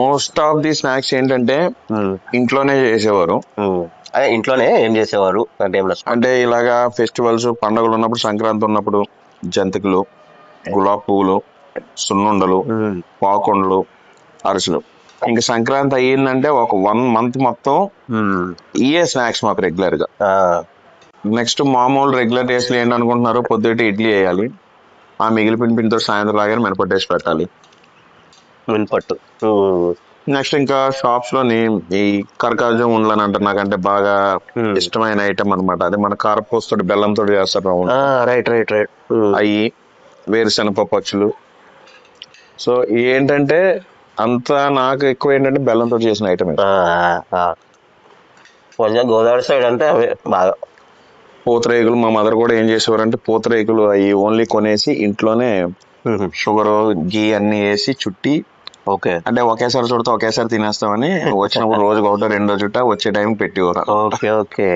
Most of the snacks ఏంటంటే ఇంట్లోనే చేసేవారు. అదే ఇంట్లోనే ఏం చేసేవారు అంటే ఏమన్నా అంటే ఇలాగా ఫెస్టివల్స్ పండుగలు ఉన్నప్పుడు, సంక్రాంతి ఉన్నప్పుడు జంతికలు, గులాబ్ పువ్వులు, సున్నుండలు, పాకుండలు, అరిసెలు. ఇంకా సంక్రాంతి అయ్యిందంటే ఒక 1 month మొత్తం ఇయే స్నాక్స్ మాకు రెగ్యులర్ గా. నెక్స్ట్ మామూలు రెగ్యులర్ డేస్ లో ఏంటనుకుంటున్నారు, పొద్దుటే ఇడ్లీ వేయాలి, ఆ మిగిలిపోయిన పిండితో సాయంత్రం లాగానే మినపట్టు వేసి పెట్టాలి. మినపట్టు. నెక్స్ట్ ఇంకా షాప్స్ లోని ఈ కరకాజం ఉండలని అంటారు, నాకంటే బాగా ఇష్టమైన ఐటమ్ అన్నమాట. అదే మన కారపూసతోటి బెల్లంతో చేస్తారు. Right right right. అవి వేరుశనగపప్పు అచ్చులు. సో ఏంటంటే అంతా నాకు ఎక్కువ ఏంటంటే బెల్లంతో చేసిన ఐటమ్. కొంచెం గోదావరి సైడ్ అంటే అవే బాగా. పూతరేకులు మా మదర్ కూడా ఏం చేసేవారంటే పూతరేకులు అవి ఓన్లీ కొనేసి ఇంట్లోనే షుగర్ గీ అన్ని వేసి చుట్టి, ఓకే అంటే ఒకేసారి చుడితే ఒకేసారి తినేస్తామని వచ్చినప్పుడు రోజుకి ఒకటో రెండో చుట్ట వచ్చే టైం పెట్టేవారు. Okay okay.